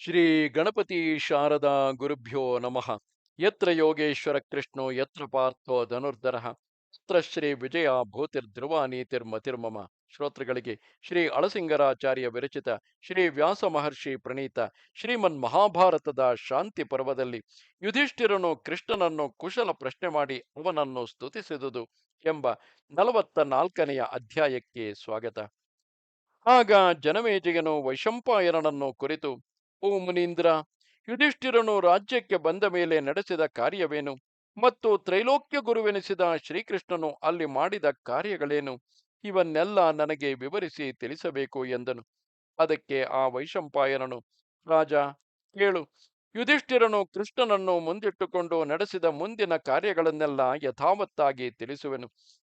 ಶ್ರೀ ಗಣಪತಿ ಶಾರದಾ ಗುರುಭ್ಯೋ ನಮಃ. ಯತ್ರ ಯೋಗೇಶ್ವರ ಕೃಷ್ಣೋ ಯತ್ರ ಪಾರ್ಥೋ ಧನುರ್ಧರಃ ಯತ್ರ ಶ್ರೀ ವಿಜಯ ಭೂತಿರ್ಧ್ರುವ ನೀತಿರ್ಮತಿರ್ಮಮ. ಶ್ರೋತೃಗಳಿಗೆ ಶ್ರೀ ಅಳಸಿಂಗರಾಚಾರ್ಯ ವಿರಚಿತ ಶ್ರೀ ವ್ಯಾಸ ಮಹರ್ಷಿ ಪ್ರಣೀತ ಶ್ರೀಮನ್ ಮಹಾಭಾರತದ ಶಾಂತಿ ಪರ್ವದಲ್ಲಿ ಯುಧಿಷ್ಠಿರನು ಕೃಷ್ಣನನ್ನು ಕುಶಲ ಪ್ರಶ್ನೆ ಮಾಡಿ ಅವನನ್ನು ಸ್ತುತಿಸಿದುದು ಎಂಬ 44ನೆಯ ಅಧ್ಯಾಯಕ್ಕೆ ಸ್ವಾಗತ. ಆಗ ಜನಮೇಜಯನು ವೈಶಂಪಾಯನನನ್ನು ಕುರಿತು, ಓ ಮುನೀಂದ್ರ, ಯುಧಿಷ್ಠಿರನು ರಾಜ್ಯಕ್ಕೆ ಬಂದ ಮೇಲೆ ನಡೆಸಿದ ಕಾರ್ಯವೇನು ಮತ್ತು ತ್ರೈಲೋಕ್ಯ ಗುರುವೆನಿಸಿದ ಶ್ರೀಕೃಷ್ಣನು ಅಲ್ಲಿ ಮಾಡಿದ ಕಾರ್ಯಗಳೇನು, ಇವನ್ನೆಲ್ಲ ನನಗೆ ವಿವರಿಸಿ ತಿಳಿಸಬೇಕು ಎಂದನು. ಅದಕ್ಕೆ ಆ ವೈಶಂಪಾಯನನು, ರಾಜ, ಕೇಳು. ಯುಧಿಷ್ಠಿರನು ಕೃಷ್ಣನನ್ನು ಮುಂದಿಟ್ಟುಕೊಂಡು ನಡೆಸಿದ ಮುಂದಿನ ಕಾರ್ಯಗಳನ್ನೆಲ್ಲ ಯಥಾವತ್ತಾಗಿ ತಿಳಿಸುವೆನು.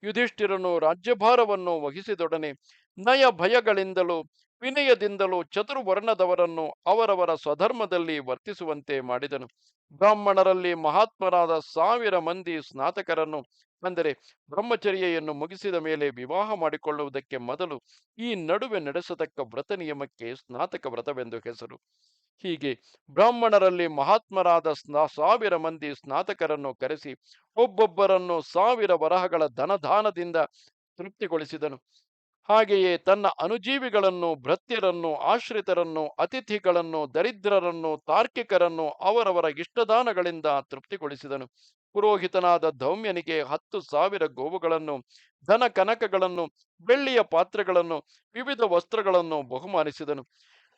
ಯುಧಿಷ್ಠಿರನು ರಾಜ್ಯಭಾರವನ್ನು ವಹಿಸಿದೊಡನೆ ನಯ ಭಯಗಳಿಂದಲೂ ವಿನಯದಿಂದಲೂ ಚತುರ್ವರ್ಣದವರನ್ನು ಅವರವರ ಸ್ವಧರ್ಮದಲ್ಲಿ ವರ್ತಿಸುವಂತೆ ಮಾಡಿದನು. ಬ್ರಾಹ್ಮಣರಲ್ಲಿ ಮಹಾತ್ಮರಾದ 1000 ಮಂದಿ ಸ್ನಾತಕರನ್ನು, ಅಂದರೆ ಬ್ರಹ್ಮಚರ್ಯೆಯನ್ನು ಮುಗಿಸಿದ ಮೇಲೆ ವಿವಾಹ ಮಾಡಿಕೊಳ್ಳುವುದಕ್ಕೆ ಮೊದಲು ಈ ನಡುವೆ ನಡೆಸತಕ್ಕ ವ್ರತ ನಿಯಮಕ್ಕೆ ಸ್ನಾತಕ ವ್ರತವೆಂದು ಹೆಸರು. ಹೀಗೆ ಬ್ರಾಹ್ಮಣರಲ್ಲಿ ಮಹಾತ್ಮರಾದ 1000 ಮಂದಿ ಸ್ನಾತಕರನ್ನು ಕರೆಸಿ ಒಬ್ಬೊಬ್ಬರನ್ನು 1000 ವರಹಗಳ ಧನದಾನದಿಂದ ತೃಪ್ತಿಗೊಳಿಸಿದನು. ಹಾಗೆಯೇ ತನ್ನ ಅನುಜೀವಿಗಳನ್ನು, ಭೃತ್ಯರನ್ನು, ಆಶ್ರಿತರನ್ನು, ಅತಿಥಿಗಳನ್ನು, ದರಿದ್ರರನ್ನು, ತಾರ್ಕಿಕರನ್ನು ಅವರವರ ಇಷ್ಟದಾನಗಳಿಂದ ತೃಪ್ತಿಗೊಳಿಸಿದನು. ಪುರೋಹಿತನಾದ ಧೌಮ್ಯನಿಗೆ 10,000 ಗೋವುಗಳನ್ನು, ಧನ ಕನಕಗಳನ್ನು, ಬೆಳ್ಳಿಯ ಪಾತ್ರೆಗಳನ್ನು, ವಿವಿಧ ವಸ್ತ್ರಗಳನ್ನು ಬಹುಮಾನಿಸಿದನು.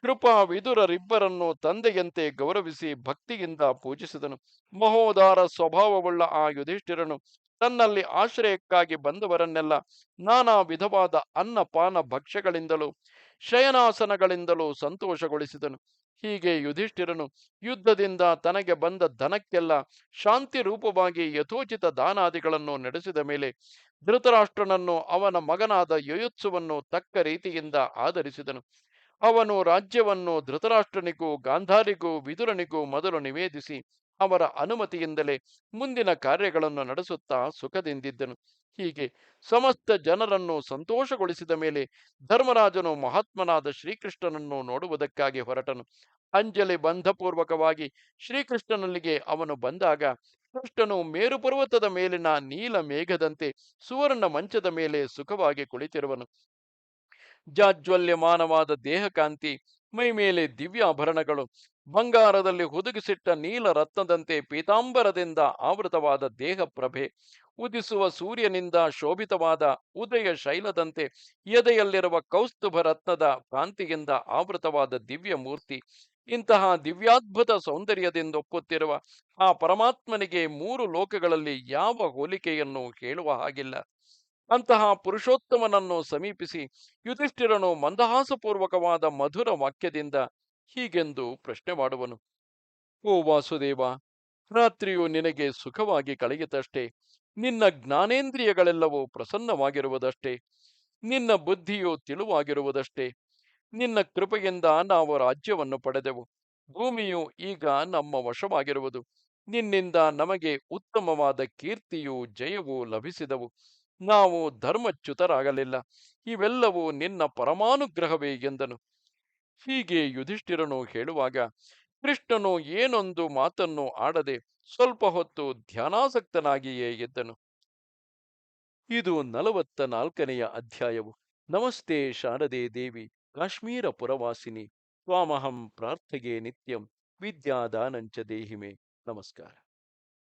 ಕೃಪಾ ವಿದುರರಿಬ್ಬರನ್ನು ತಂದೆಯಂತೆ ಗೌರವಿಸಿ ಭಕ್ತಿಯಿಂದ ಪೂಜಿಸಿದನು. ಮಹೋದಾರ ಸ್ವಭಾವವುಳ್ಳ ಆ ಯುಧಿಷ್ಠಿರನು ತನ್ನಲ್ಲಿ ಆಶ್ರಯಕ್ಕಾಗಿ ಬಂದವರನ್ನೆಲ್ಲ ನಾನಾ ವಿಧವಾದ ಅನ್ನಪಾನ ಭಕ್ಷ್ಯಗಳಿಂದಲೂ ಶಯನಾಸನಗಳಿಂದಲೂ ಸಂತೋಷಗೊಳಿಸಿದನು. ಹೀಗೆ ಯುಧಿಷ್ಠಿರನು ಯುದ್ಧದಿಂದ ತನಗೆ ಬಂದ ಧನಕ್ಕೆಲ್ಲ ಶಾಂತಿ ರೂಪವಾಗಿ ಯಥೋಚಿತ ದಾನಾದಿಗಳನ್ನು ನಡೆಸಿದ ಮೇಲೆ ಧೃತರಾಷ್ಟ್ರನನ್ನು ಅವನ ಮಗನಾದ ಯಯುತ್ಸುವನ್ನು ತಕ್ಕ ರೀತಿಯಿಂದ ಆದರಿಸಿದನು. ಅವನು ರಾಜ್ಯವನ್ನು ಧೃತರಾಷ್ಟ್ರನಿಗೂ ಗಾಂಧಾರಿಗೂ ವಿದುರನಿಗೂ ಮೊದಲು ನಿವೇದಿಸಿ ಅವರ ಅನುಮತಿಯಿಂದಲೇ ಮುಂದಿನ ಕಾರ್ಯಗಳನ್ನು ನಡೆಸುತ್ತಾ ಸುಖದಿಂದಿದ್ದನು. ಹೀಗೆ ಸಮಸ್ತ ಜನರನ್ನು ಸಂತೋಷಗೊಳಿಸಿದ ಮೇಲೆ ಧರ್ಮರಾಜನು ಮಹಾತ್ಮನಾದ ಶ್ರೀಕೃಷ್ಣನನ್ನು ನೋಡುವುದಕ್ಕಾಗಿ ಹೊರಟನು. ಅಂಜಲಿ ಬಂಧಪೂರ್ವಕವಾಗಿ ಶ್ರೀಕೃಷ್ಣನಲ್ಲಿಗೆ ಅವನು ಬಂದಾಗ ಕೃಷ್ಣನು ಮೇರುಪರ್ವತದ ಮೇಲಿನ ನೀಲ ಮೇಘದಂತೆ ಸುವರ್ಣ ಮಂಚದ ಮೇಲೆ ಸುಖವಾಗಿ ಕುಳಿತಿರುವನು. ಜಾಜ್ವಲ್ಯಮಾನವಾದ ದೇಹಕಾಂತಿ, ಮೈಮೇಲೆ ದಿವ್ಯಾಭರಣಗಳು, ಬಂಗಾರದಲ್ಲಿ ಹುದುಗಿಸಿಟ್ಟ ನೀಲ ರತ್ನದಂತೆ ಪೀತಾಂಬರದಿಂದ ಆವೃತವಾದ ದೇಹ ಪ್ರಭೆ, ಉದಿಸುವ ಸೂರ್ಯನಿಂದ ಶೋಭಿತವಾದ ಉದಯ ಶೈಲದಂತೆ ಎದೆಯಲ್ಲಿರುವ ಕೌಸ್ತುಭ ರತ್ನದ ಕಾಂತಿಯಿಂದ ಆವೃತವಾದ ದಿವ್ಯ ಮೂರ್ತಿ, ಇಂತಹ ದಿವ್ಯಾದ್ಭುತ ಸೌಂದರ್ಯದಿಂದೊಪ್ಪುತ್ತಿರುವ ಆ ಪರಮಾತ್ಮನಿಗೆ 3 ಲೋಕಗಳಲ್ಲಿ ಯಾವ ಹೋಲಿಕೆಯನ್ನು ಹೇಳುವ ಹಾಗಿಲ್ಲ. ಅಂತಹ ಪುರುಷೋತ್ತಮನನ್ನು ಸಮೀಪಿಸಿ ಯುಧಿಷ್ಠಿರನು ಮಂದಹಾಸಪೂರ್ವಕವಾದ ಮಧುರ ವಾಕ್ಯದಿಂದ ಹೀಗೆಂದು ಪ್ರಶ್ನೆ ಮಾಡುವನು. ಓ ವಾಸುದೇವ, ರಾತ್ರಿಯು ನಿನಗೆ ಸುಖವಾಗಿ ಕಳೆಯಿತಷ್ಟೇ, ನಿನ್ನ ಜ್ಞಾನೇಂದ್ರಿಯಗಳೆಲ್ಲವೂ ಪ್ರಸನ್ನವಾಗಿರುವುದಷ್ಟೇ, ನಿನ್ನ ಬುದ್ಧಿಯು ತಿಳುವಾಗಿರುವುದಷ್ಟೇ. ನಿನ್ನ ಕೃಪೆಯಿಂದ ನಾವು ರಾಜ್ಯವನ್ನು ಪಡೆದೆವು. ಭೂಮಿಯು ಈಗ ನಮ್ಮ ವಶವಾಗಿರುವುದು. ನಿನ್ನಿಂದ ನಮಗೆ ಉತ್ತಮವಾದ ಕೀರ್ತಿಯೂ ಜಯವೂ ಲಭಿಸಿದವು. ನಾವು ಧರ್ಮಚ್ಯುತರಾಗಲಿಲ್ಲ. ಇವೆಲ್ಲವೂ ನಿನ್ನ ಪರಮಾನುಗ್ರಹವೇ ಎಂದನು. ಹೀಗೆ ಯುಧಿಷ್ಠಿರನು ಹೇಳುವಾಗ ಕೃಷ್ಣನು ಏನೊಂದು ಮಾತನ್ನು ಆಡದೆ ಸ್ವಲ್ಪ ಹೊತ್ತು ಧ್ಯಾನಾಸಕ್ತನಾಗಿಯೇ ಇದ್ದನು. ಇದು 44ನೆಯ ಅಧ್ಯಾಯವು. ನಮಸ್ತೆ ಶಾರದೆ ದೇವಿ, ಕಾಶ್ಮೀರ ಪುರವಾಸಿನಿ, ತ್ವಾಮಹಂ ಪ್ರಾರ್ಥೆಗೆ ನಿತ್ಯಂ, ವಿದ್ಯಾದಾನಂಚ ದೇಹಿಮೆ. ನಮಸ್ಕಾರ.